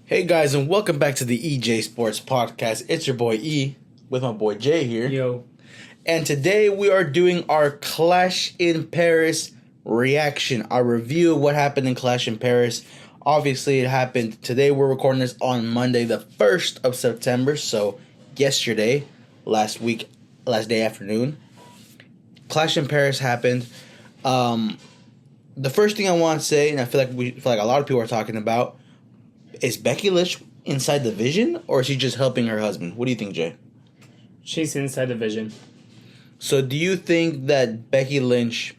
Hey guys, and welcome back to the EJ Sports Podcast. It's your boy E with my boy Jay here. Yo. And today we are doing our Clash in Paris reaction, our review of what happened in Clash in Paris. Obviously, it happened today. We're recording this on Monday, the 1st of September, so yesterday, last day afternoon. Clash in Paris happened. The first thing I want to say, and I feel like a lot of people are talking about, is Becky Lynch inside the Vision, or is she just helping her husband? What do you think, Jay? She's inside the Vision. So do you think that Becky Lynch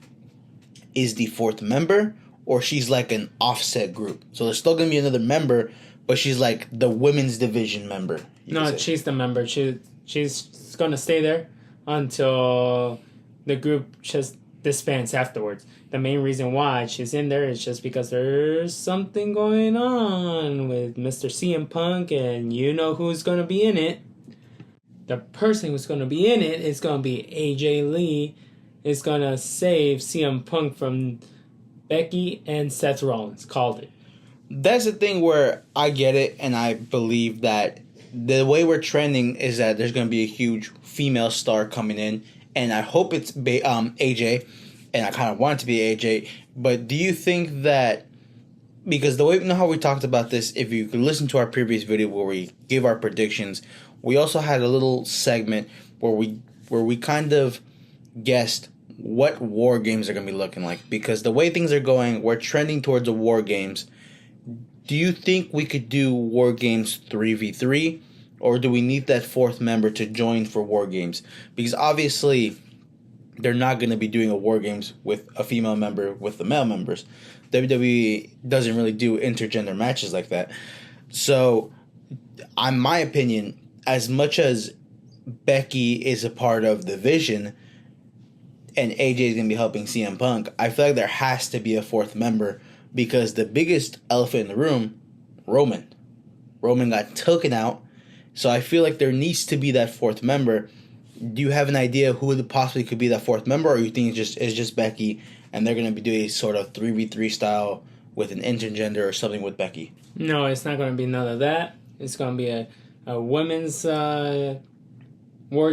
is the fourth member, or she's like an offset group? So there's still going to be another member, but she's like the women's division member. No, she's the member. She's going to stay there until the group just disbands afterwards. The main reason why she's in there is just because there's something going on with Mr. CM Punk, and you know who's going to be in it. The person who's going to be in it is going to be AJ Lee. Is going to save CM Punk from Becky and Seth Rollins. Called it. That's the thing where I get it, and I believe that the way we're trending is that there's going to be a huge female star coming in, and I hope it's AJ. And I kind of want it to be AJ, but do you think that, because the way, you know how we talked about this, if you could listen to our previous video where we give our predictions, we also had a little segment where we kind of guessed what war games are going to be looking like, because the way things are going, we're trending towards the war games. Do you think we could do war games 3v3, or do we need that fourth member to join for war games? Because obviously they're not going to be doing a War Games with a female member with the male members. WWE doesn't really do intergender matches like that. So, in my opinion, as much as Becky is a part of the Vision and AJ is going to be helping CM Punk, I feel like there has to be a fourth member, because the biggest elephant in the room, Roman. Roman got taken out. So I feel like there needs to be that fourth member. Do you have an idea who possibly could be that fourth member, or you think it's just Becky, and they're going to be doing a sort of 3v3 style with an intergender or something with Becky? No, it's not going to be none of that. It's going to be a women's war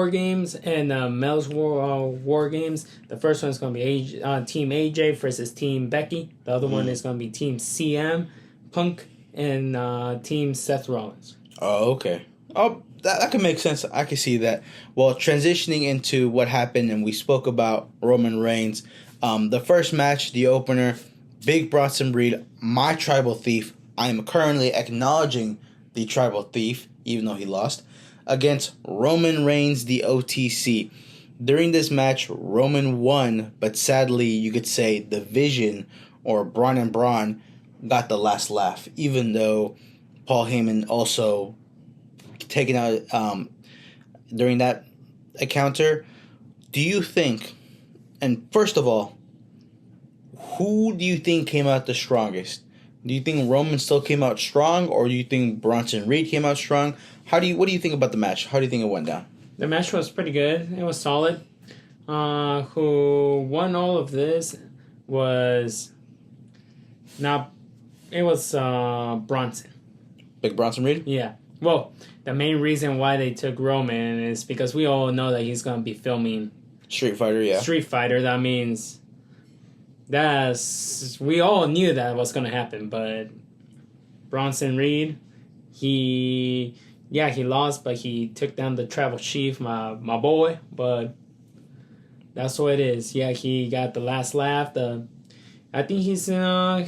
games and men's war games. The first one is going to be Team AJ versus Team Becky. The other one is going to be Team CM Punk and Team Seth Rollins. Oh, okay. Oh, that can make sense. I can see that. Well, transitioning into what happened, and we spoke about Roman Reigns. The first match, the opener, Big Bronson Reed, my tribal thief. I am currently acknowledging the tribal thief, even though he lost, against Roman Reigns, the OTC. During this match, Roman won, but sadly, you could say the Vision, or Braun and Braun, got the last laugh, even though Paul Heyman also taken out during that encounter. Do you think, and first of all, who do you think came out the strongest? Do you think Roman still came out strong, or do you think Bronson Reed came out strong? What do you think about the match? How do you think it went down? The match was pretty good. It was solid. Who won all of this was Bronson. Big Bronson Reed? Yeah. Well, the main reason why they took Roman is because we all know that he's going to be filming Street Fighter, yeah. Street Fighter. That means we all knew that was going to happen, but Bronson Reed, he lost, but he took down the tribal chief, my boy, but that's what it is. Yeah, he got the last laugh. I think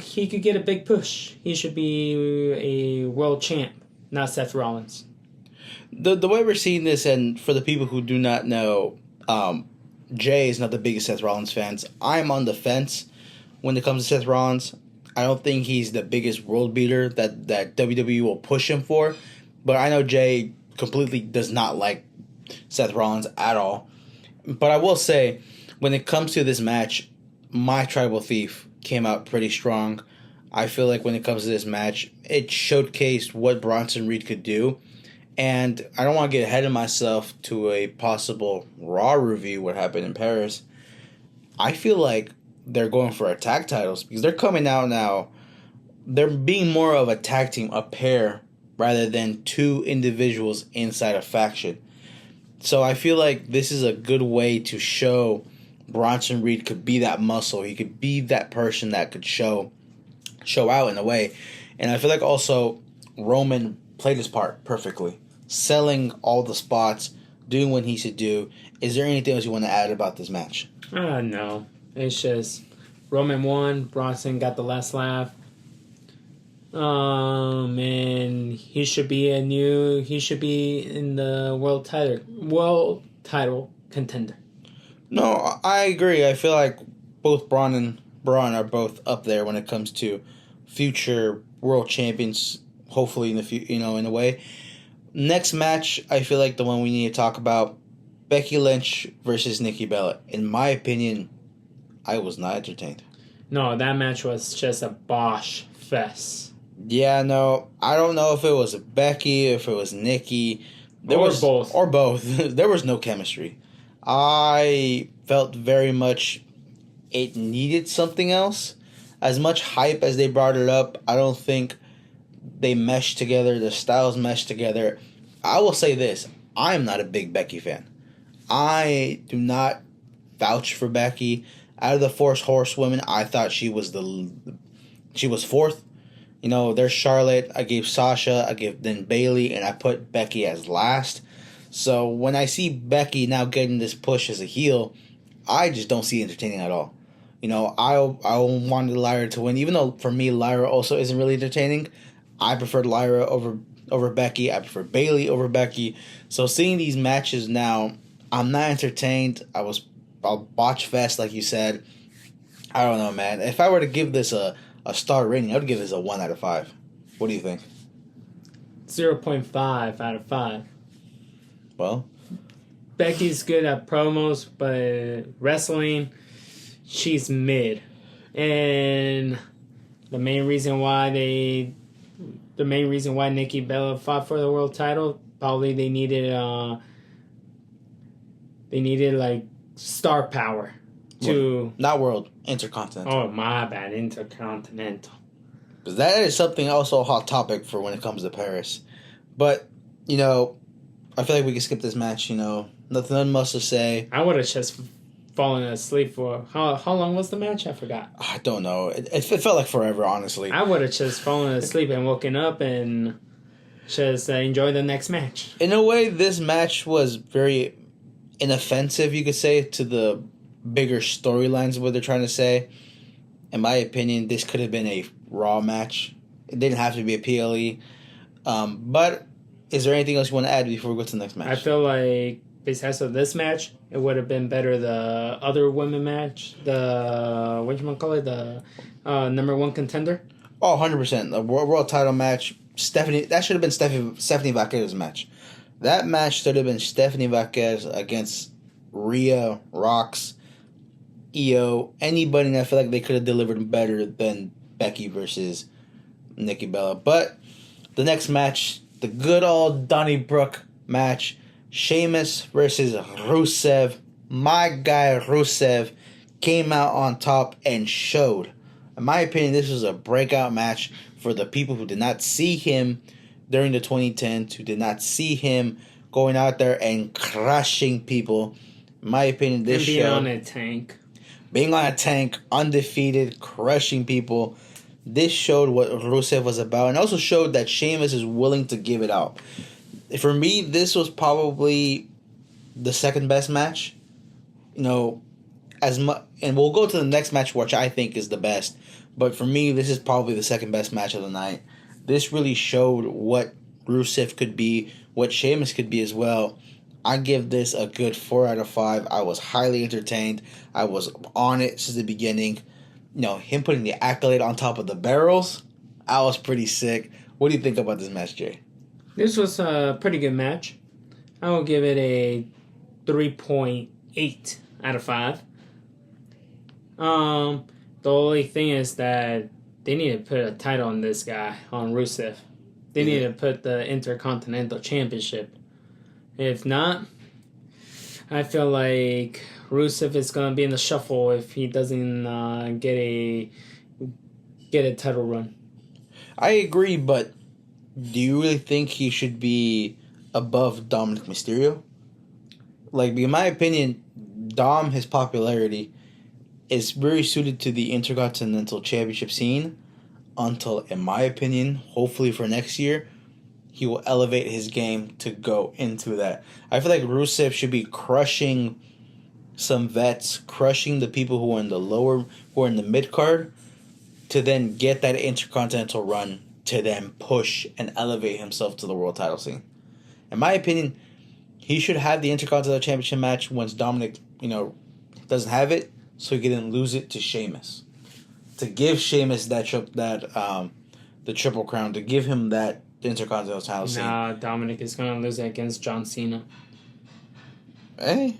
he could get a big push. He should be a world champ. Not Seth Rollins. The way we're seeing this, and for the people who do not know, Jay is not the biggest Seth Rollins fans. I'm on the fence when it comes to Seth Rollins. I don't think he's the biggest world beater that WWE will push him for. But I know Jay completely does not like Seth Rollins at all. But I will say, when it comes to this match, my tribal thief came out pretty strong. I feel like when it comes to this match, it showcased what Bronson Reed could do. And I don't want to get ahead of myself to a possible Raw review, what happened in Paris. I feel like they're going for tag titles, because they're coming out now they're being more of a tag team, a pair, rather than two individuals inside a faction. So I feel like this is a good way to show Bronson Reed could be that muscle. He could be that person that could show out in a way. And I feel like also Roman played his part perfectly, selling all the spots, doing what he should do. Is there anything else you want to add about this match? No. It's just Roman won. Bronson got the last laugh. And he should be in the world title contender. No, I agree. I feel like both Braun and Braun are both up there when it comes to future world champions. Hopefully in the in a way. Next match, I feel like the one we need to talk about: Becky Lynch versus Nikki Bella. In my opinion, I was not entertained. No, that match was just a Bosch fest. Yeah, no, I don't know if it was Becky, if it was Nikki, Both. or both. There was no chemistry. I felt very much it needed something else. As much hype as they brought it up, I don't think they meshed together. The styles meshed together. I will say this: I'm not a big Becky fan. I do not vouch for Becky. Out of the four horsewomen, I thought she was fourth. There's Charlotte. I gave Sasha. I gave then Bailey, and I put Becky as last. So when I see Becky now getting this push as a heel, I just don't see it entertaining at all. I wanted Lyra to win, even though for me Lyra also isn't really entertaining. I preferred Lyra over Becky. I prefer Bailey over Becky. So seeing these matches now, I'm not entertained. I'll botch fest like you said. I don't know, man. If I were to give this a star rating, I would give this a 1 out of 5. What do you think? 0.5 out of 5. Well, Becky's good at promos, but wrestling, she's mid. And the main reason why Nikki Bella fought for the world title, probably they needed like star power to not world, intercontinental. Oh, my bad, intercontinental. Because that is something also a hot topic for when it comes to Paris. But I feel like we can skip this match. Nothing much to say. I would have just fallen asleep for how long was the match? I forgot. I don't know. It felt like forever, honestly. I would have just fallen asleep and woken up and just enjoy the next match. In a way, this match was very inoffensive, you could say, to the bigger storylines of what they're trying to say. In my opinion, this could have been a Raw match. It didn't have to be a PLE. But is there anything else you want to add before we go to the next match? I feel like besides of this match, it would have been better the other women match. The number one contender. Oh, 100%. The world title match. That should have been Stephanie Vaquera's match. That match should have been Stephanie Vaquera against Rhea, Rox, Io, anybody. And I feel like they could have delivered better than Becky versus Nikki Bella. But the next match, the good old Donnybrook match, Sheamus versus Rusev. My guy Rusev came out on top and showed. In my opinion, this was a breakout match for the people who did not see him during the 2010s, who did not see him going out there and crushing people. In my opinion, this and being show... on a tank. Being on a tank, undefeated, crushing people. This showed what Rusev was about, and also showed that Sheamus is willing to give it out. For me, this was probably the second best match. And we'll go to the next match, which I think is the best. But for me, this is probably the second best match of the night. This really showed what Rusev could be, what Sheamus could be as well. I give this a good 4 out of 5. I was highly entertained. I was on it since the beginning. Him putting the accolade on top of the barrels, I was pretty sick. What do you think about this match, Jay? This was a pretty good match. I will give it a 3.8 out of 5. The only thing is that they need to put a title on this guy, on Rusev. They need to put the Intercontinental Championship. If not, I feel like Rusev is going to be in the shuffle if he doesn't get a title run. I agree, but do you really think he should be above Dominic Mysterio? Like, in my opinion, Dom, his popularity is very suited to the Intercontinental Championship scene until, in my opinion, hopefully for next year, he will elevate his game to go into that. I feel like Rusev should be crushing some vets, crushing the people who are in the mid card, to then get that Intercontinental run to then push and elevate himself to the world title scene. In my opinion, he should have the Intercontinental Championship match once Dominic, doesn't have it, so he can lose it to Sheamus. To give Sheamus the Triple Crown, to give him that Intercontinental title scene. Nah, Dominic is gonna lose it against John Cena. Hey,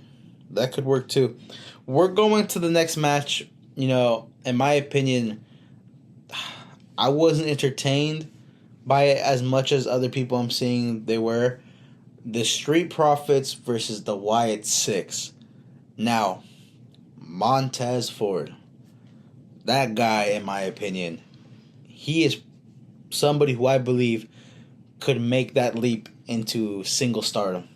that could work too. We're going to the next match. In my opinion, I wasn't entertained by it as much as other people I'm seeing they were. The Street Profits versus the Wyatt Six. Now, Montez Ford. That guy, in my opinion, he is somebody who I believe could make that leap into single stardom.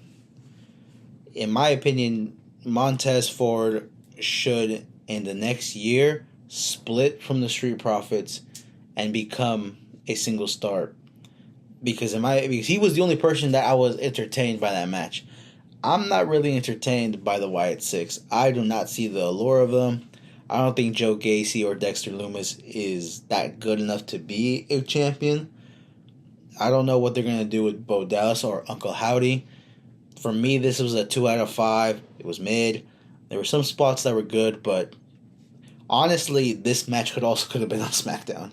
In my opinion, Montez Ford should, in the next year, split from the Street Profits and become a single star. Because he was the only person that I was entertained by that match. I'm not really entertained by the Wyatt Six. I do not see the allure of them. I don't think Joe Gacy or Dexter Lumis is that good enough to be a champion. I don't know what they're going to do with Bo Dallas or Uncle Howdy. For me, this was a 2 out of 5. It was mid. There were some spots that were good, but honestly, this match could have been on SmackDown.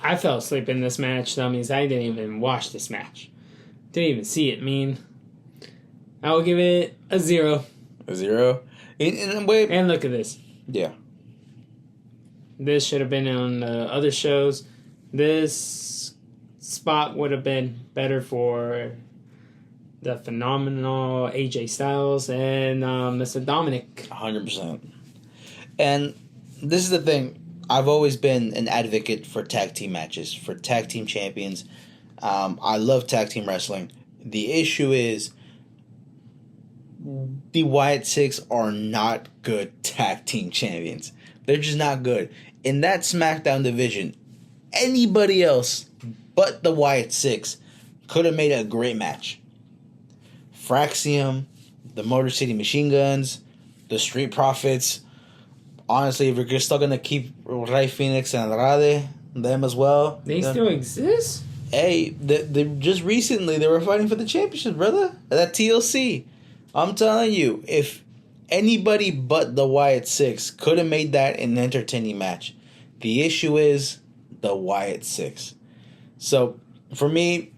I fell asleep in this match. That means I didn't even watch this match. Didn't even see it. I will give it a 0. A 0? In a way. And look at this. Yeah. This should have been on other shows. This spot would have been better for the phenomenal AJ Styles and Mr. Dominic. 100%. And this is the thing. I've always been an advocate for tag team matches, for tag team champions. I love tag team wrestling. The issue is the Wyatt Six are not good tag team champions. They're just not good. In that SmackDown division, anybody else but the Wyatt Six could have made a great match. Fraxium, the Motor City Machine Guns, the Street Profits. Honestly, if you're still going to keep Rey Fenix and Andrade, them as well. They still exist? Hey, they just recently they were fighting for the championship, brother. That TLC. I'm telling you, if anybody but the Wyatt Six could have made that an entertaining match, the issue is the Wyatt Six. So, for me,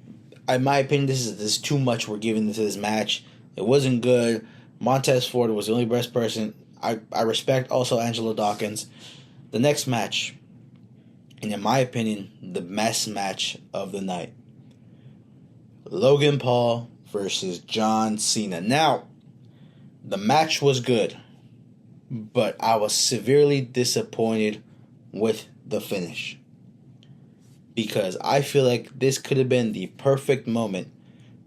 in my opinion, this is too much we're giving to this match. It wasn't good. Montez Ford was the only best person. I respect also Angelo Dawkins. The next match, and in my opinion, the best match of the night. Logan Paul versus John Cena. Now, the match was good, but I was severely disappointed with the finish. Because I feel like this could have been the perfect moment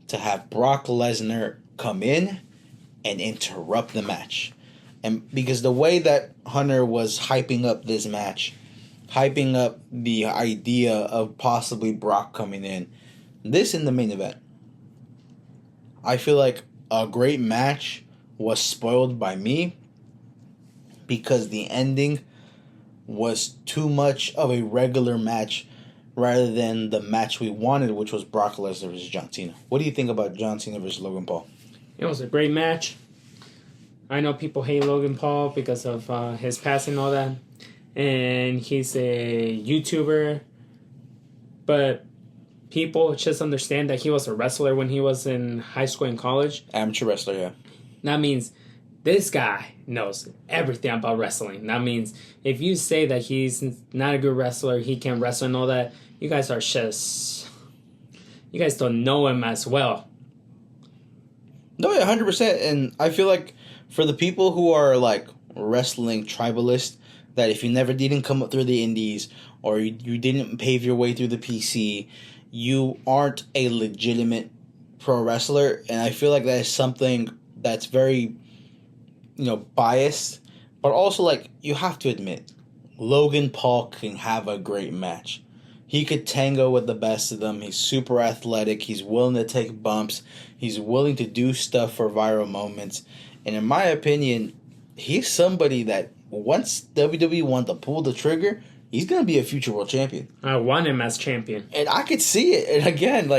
to have Brock Lesnar come in and interrupt the match. And because the way that Hunter was hyping up this match, hyping up the idea of possibly Brock coming in, this in the main event, I feel like a great match was spoiled by me because the ending was too much of a regular match rather than the match we wanted, which was Brock Lesnar versus John Cena. What do you think about John Cena versus Logan Paul? It was a great match. I know people hate Logan Paul because of his past and all that. And he's a YouTuber. But people just understand that he was a wrestler when he was in high school and college. Amateur wrestler, yeah. That means this guy knows everything about wrestling. That means if you say that he's not a good wrestler, he can't wrestle and all that, you guys don't know him as well. No, yeah, 100%. And I feel like for the people who are like wrestling tribalists, that if you never didn't come up through the indies or you didn't pave your way through the PC, you aren't a legitimate pro wrestler. And I feel like that is something that's very, biased. But also, like, you have to admit, Logan Paul can have a great match. He could tango with the best of them. He's super athletic. He's willing to take bumps. He's willing to do stuff for viral moments. And in my opinion, he's somebody that once WWE wants to pull the trigger, he's going to be a future world champion. I want him as champion. And I could see it. And again,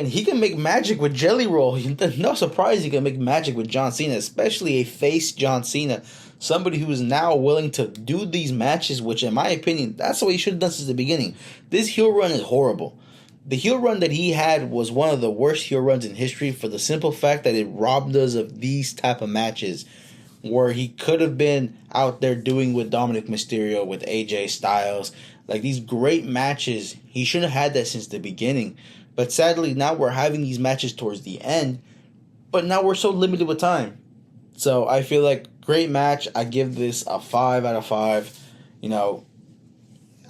he can make magic with Jelly Roll. No surprise he can make magic with John Cena, especially a face John Cena. Somebody who is now willing to do these matches, which in my opinion, that's what he should have done since the beginning. This heel run is horrible. The heel run that he had was one of the worst heel runs in history for the simple fact that it robbed us of these type of matches where he could have been out there doing with Dominic Mysterio, with AJ Styles. Like these great matches, he should have had that since the beginning. But sadly, now we're having these matches towards the end, but now we're so limited with time. So I feel like great match. I give this a 5 out of 5.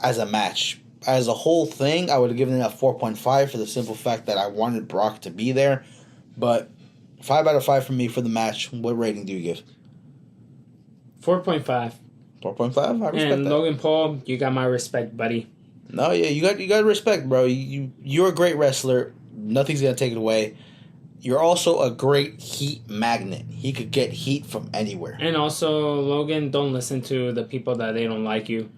As a match. As a whole thing, I would have given it a 4.5 for the simple fact that I wanted Brock to be there. But 5 out of 5 for me for the match. What rating do you give? 4.5. 4.5? I respect and that. Logan Paul, you got my respect, buddy. No, yeah, you got respect, bro. You're a great wrestler. Nothing's gonna take it away. You're also a great heat magnet. He could get heat from anywhere. And also, Logan, don't listen to the people that they don't like you.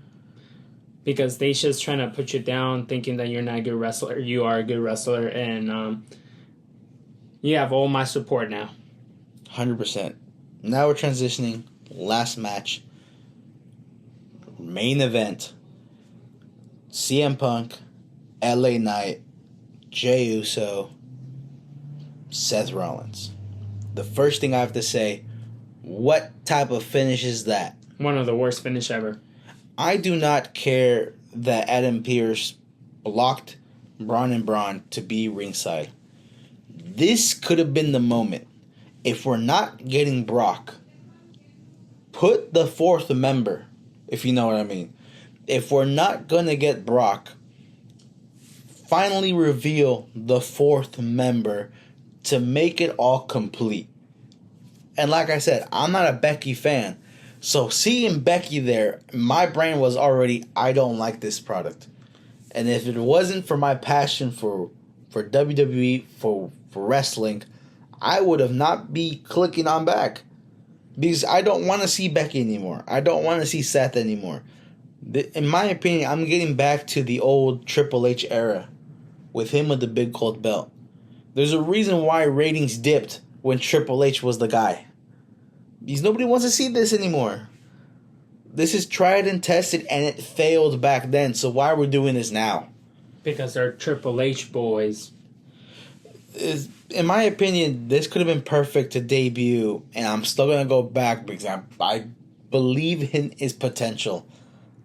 Because they just trying to put you down thinking that you're not a good wrestler. You are a good wrestler. And you have all my support now. 100%. Now we're transitioning. Last match. Main event. CM Punk, LA Knight, Jey Uso, Seth Rollins. The first thing I have to say, what type of finish is that? One of the worst finish ever. I do not care that Adam Pearce blocked Braun and Braun to be ringside. This could have been the moment. If we're not getting Brock, put the fourth member, if you know what I mean. If we're not going to get Brock, finally reveal the fourth member to make it all complete. And like I said, I'm not a Becky fan. So seeing Becky there, my brain was already, I don't like this product. And if it wasn't for my passion for WWE, for wrestling, I would have not be clicking on back. Because I don't want to see Becky anymore. I don't want to see Seth anymore. In my opinion, I'm getting back to the old Triple H era with him with the big gold belt. There's a reason why ratings dipped when Triple H was the guy. Because nobody wants to see this anymore. This is tried and tested and it failed back then. So why are we doing this now? Because they're Triple H boys. In my opinion, this could have been perfect to debut. And I'm still going to go back because I believe in his potential.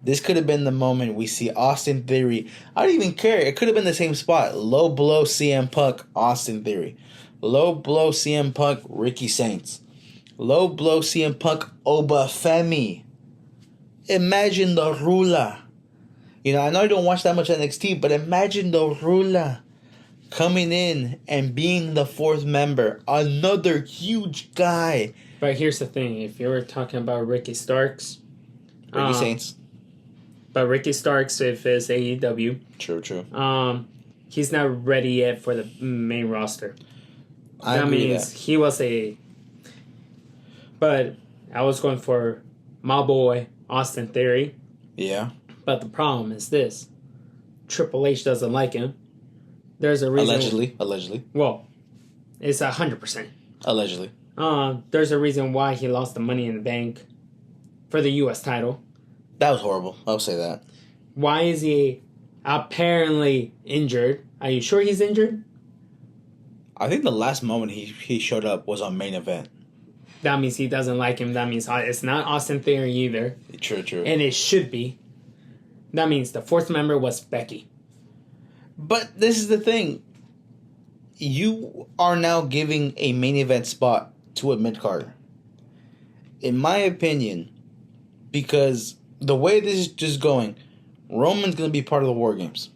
This could have been the moment we see Austin Theory. I don't even care. It could have been the same spot. Low blow CM Punk, Austin Theory. Low blow CM Punk, Ricky Saints. Low blow CM Punk, Obafemi. Imagine the Rula. I know I don't watch that much NXT, but imagine the Rula coming in and being the fourth member. Another huge guy. But here's the thing. If you were talking about Ricky Starks. Ricky Saints. But Ricky Starks, if it's AEW. True. He's not ready yet for the main roster. That means he was a... But I was going for my boy, Austin Theory. Yeah. But the problem is this. Triple H doesn't like him. There's a reason... Allegedly. Well, it's 100%. Allegedly. There's a reason why he lost the Money in the Bank for the U.S. title. That was horrible. I'll say that. Why is he apparently injured? Are you sure he's injured? I think the last moment he showed up was on Main Event. That means he doesn't like him. That means it's not Austin Theory either. True. And it should be. That means the fourth member was Becky. But this is the thing. You are now giving a main event spot to a mid-carder. In my opinion, because the way this is just going, Roman's going to be part of the War Games.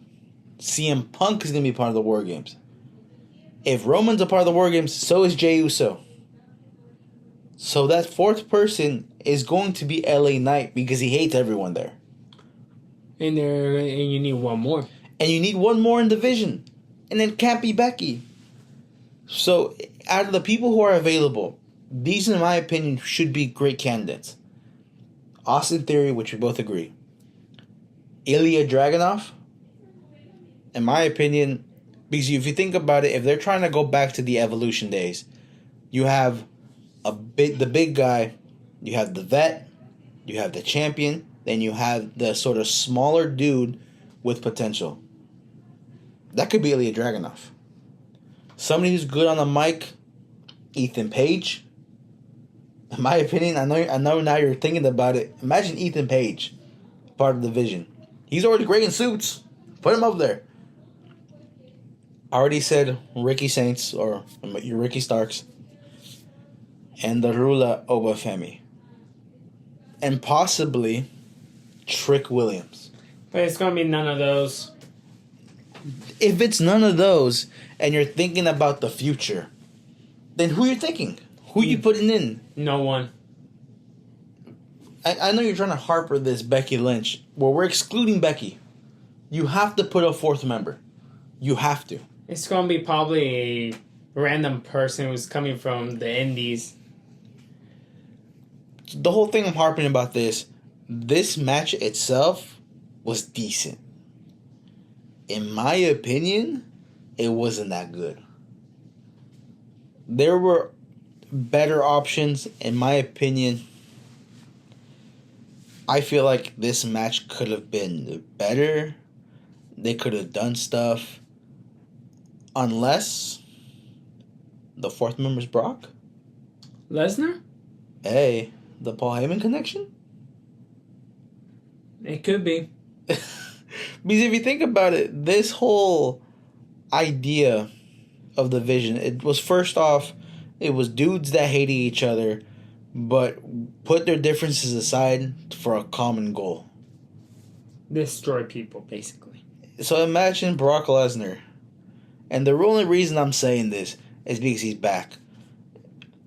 CM Punk is going to be part of the War Games. If Roman's a part of the War Games, so is Jey Uso. So that fourth person is going to be LA Knight because he hates everyone there. And you need one more. And you need one more in division. And it can't be Becky. So, out of the people who are available, these, in my opinion, should be great candidates. Austin Theory, which we both agree. Ilya Dragunov, in my opinion, because if you think about it, if they're trying to go back to the Evolution days, you have the big guy, you have the vet, you have the champion, then you have the sort of smaller dude with potential. That could be Ilya Dragunov. Somebody who's good on the mic, Ethan Page. In my opinion, I know now you're thinking about it. Imagine Ethan Page, part of the division. He's already great in suits. Put him up there. I already said Ricky Saints or your Ricky Starks. And the Rula Obafemi. And possibly Trick Williams. But it's going to be none of those. If it's none of those, and you're thinking about the future, then who are you thinking? Who are you putting in? No one. I know you're trying to harper this Becky Lynch. Well, we're excluding Becky. You have to put a fourth member. You have to. It's going to be probably a random person who's coming from the Indies. The whole thing I'm harping about this match itself was decent. In my opinion, it wasn't that good. There were better options. In my opinion, I feel like this match could have been better. They could have done stuff. Unless the fourth member's Brock. Lesner? Hey, the Paul Heyman connection? It could be. Because if you think about it, this whole idea of the vision, it was first off, it was dudes that hated each other, but put their differences aside for a common goal. Destroy people, basically. So imagine Brock Lesnar. And the only reason I'm saying this is because he's back.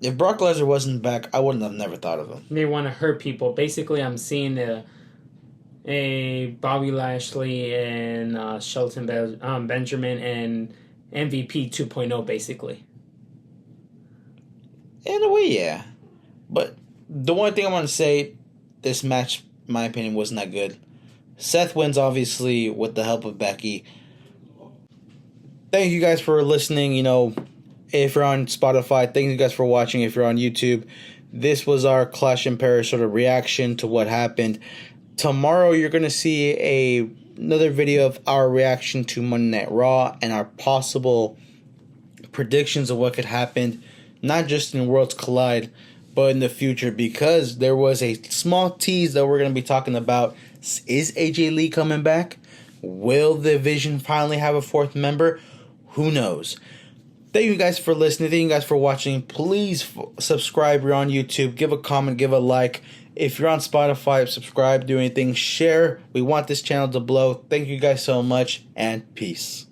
If Brock Lesnar wasn't back, I wouldn't have never thought of him. They want to hurt people. Basically, I'm seeing a Bobby Lashley and Shelton Benjamin and MVP 2.0, basically. In a way, yeah. But the one thing I want to say, this match, in my opinion, wasn't that good. Seth wins, obviously, with the help of Becky. Thank you guys for listening. You know, if you're on Spotify, thank you guys for watching. If you're on YouTube, this was our Clash in Paris sort of reaction to what happened. Tomorrow, you're going to see another video of our reaction to Monday Night Raw and our possible predictions of what could happen, not just in Worlds Collide, but in the future, because there was a small tease that we're going to be talking about. Is AJ Lee coming back? Will the Vision finally have a fourth member? Who knows? Thank you guys for listening. Thank you guys for watching. Please subscribe if you're on YouTube. Give a comment. Give a like. If you're on Spotify, subscribe. Do anything. Share. We want this channel to blow. Thank you guys so much. And peace.